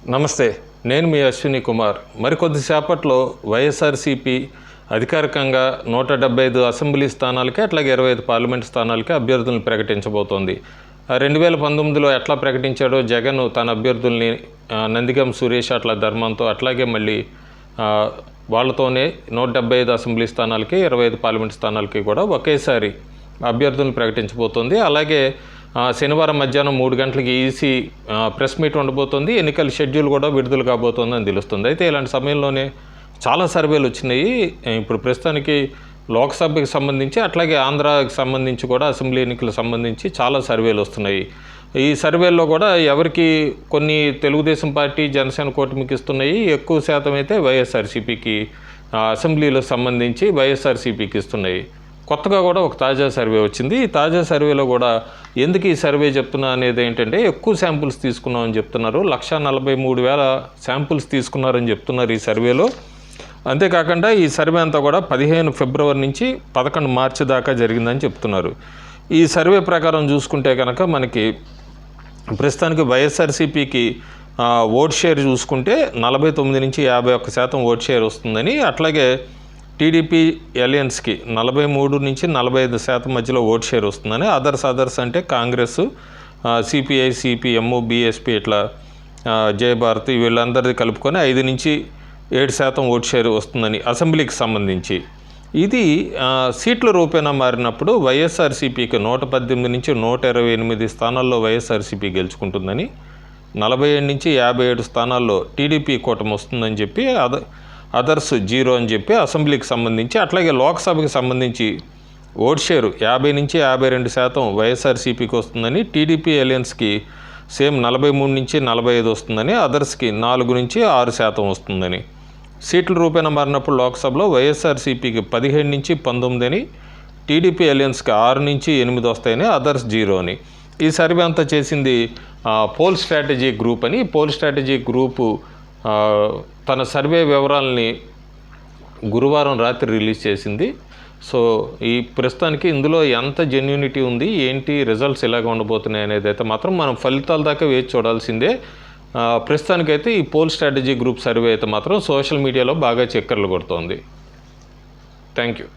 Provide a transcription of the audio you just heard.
నమస్తే, నేను మీ అశ్విని కుమార్. మరికొద్దిసేపట్లో వైఎస్ఆర్సీపీ అధికారికంగా 175 అసెంబ్లీ స్థానాలకి, అట్లాగే 25 పార్లమెంట్ స్థానాలకి అభ్యర్థులను ప్రకటించబోతోంది. 2019లో ఎట్లా ప్రకటించాడో జగన్ తన అభ్యర్థుల్ని నందిగం సురేష్ అట్లా ధర్మంతో, అట్లాగే మళ్ళీ వాళ్ళతోనే 175 అసెంబ్లీ స్థానాలకి, 25 పార్లమెంట్ స్థానాలకి కూడా ఒకేసారి అభ్యర్థులను ప్రకటించబోతోంది. అలాగే శనివారం మధ్యాహ్నం 3 గంటలకి ఈసీ ప్రెస్ మీట్ ఉండబోతోంది. ఎన్నికల షెడ్యూల్ కూడా విడుదల కాబోతోందని తెలుస్తుంది. అయితే ఇలాంటి సమయంలోనే చాలా సర్వేలు వచ్చినాయి. ఇప్పుడు ప్రస్తుతానికి లోక్సభకి సంబంధించి, అట్లాగే ఆంధ్రాకి సంబంధించి కూడా అసెంబ్లీ ఎన్నికలకు సంబంధించి చాలా సర్వేలు వస్తున్నాయి. ఈ సర్వేల్లో కూడా ఎవరికి కొన్ని తెలుగుదేశం పార్టీ, జనసేన కూటమికి ఇస్తున్నాయి, ఎక్కువ శాతం అయితే వైఎస్ఆర్సీపీకి అసెంబ్లీలకు సంబంధించి వైఎస్ఆర్సీపీకి ఇస్తున్నాయి. కొత్తగా కూడా ఒక తాజా సర్వే వచ్చింది. ఈ తాజా సర్వేలో కూడా ఎందుకు ఈ సర్వే చెప్తున్నా అనేది ఏంటంటే, ఎక్కువ శాంపుల్స్ తీసుకున్నామని చెప్తున్నారు. 143,000 శాంపుల్స్ తీసుకున్నారని చెప్తున్నారు ఈ సర్వేలో. అంతేకాకుండా ఈ సర్వే అంతా కూడా 15 ఫిబ్రవరి నుంచి 11 మార్చి దాకా జరిగిందని చెప్తున్నారు. ఈ సర్వే ప్రకారం చూసుకుంటే కనుక మనకి ప్రస్తుతానికి వైఎస్ఆర్సీపీకి ఓట్ షేర్ చూసుకుంటే 49 నుంచి 51% ఓట్ షేర్ వస్తుందని, అట్లాగే టీడీపీ అలయన్స్కి 43 నుంచి 45% మధ్యలో ఓట్ షేర్ వస్తుందని, అదర్స్ అంటే కాంగ్రెస్, సిపిఐ, సిపిఎం, బీఎస్పీ, ఇట్లా జయభారతి వీళ్ళందరిది కలుపుకొని 5 నుంచి 7% ఓట్ షేర్ వస్తుందని అసెంబ్లీకి సంబంధించి. ఇది సీట్ల రూపేణా మారినప్పుడు వైఎస్ఆర్సీపీకి 118 నుంచి 128 స్థానాల్లో వైఎస్ఆర్సీపీ గెలుచుకుంటుందని, 47 నుంచి 57 స్థానాల్లో టీడీపీ కూటమి వస్తుందని చెప్పి, అదర్స్ 0 అని చెప్పి అసెంబ్లీకి సంబంధించి, అట్లాగే లోక్సభకి సంబంధించి ఓట్ షేరు 50 నుంచి 52% వైఎస్ఆర్సీపీకి వస్తుందని, టీడీపీ అలయన్స్కి సేమ్ 43 నుంచి 45 వస్తుందని, అదర్స్కి 4 నుంచి 6% వస్తుందని. సీట్ల రూపేణా మారినప్పుడు లోక్సభలో వైఎస్ఆర్సీపీకి 17 నుంచి 19 అని, టీడీపీ అలయన్స్కి 6 నుంచి 8 వస్తాయని, అదర్స్ 0 అని. ఈ సర్వే అంతా చేసింది పోల్ స్ట్రాటజీ గ్రూప్ అని. పోల్ స్ట్రాటజీ గ్రూపు తన సర్వే వివరాలని గురువారం రాత్రి రిలీజ్ చేసింది. సో ఈ ప్రస్తుతానికి ఇందులో ఎంత జెన్యూనిటీ ఉంది, ఏంటి రిజల్ట్స్ ఎలాగ ఉండబోతున్నాయి అనేది అయితే మాత్రం మనం ఫలితాల దాకా వేచి చూడాల్సిందే. ప్రస్తుతానికైతే ఈ పోల్ స్ట్రాటజీ గ్రూప్ సర్వే అయితే మాత్రం సోషల్ మీడియాలో బాగా చక్కర్లు కొడుతోంది. Thank you.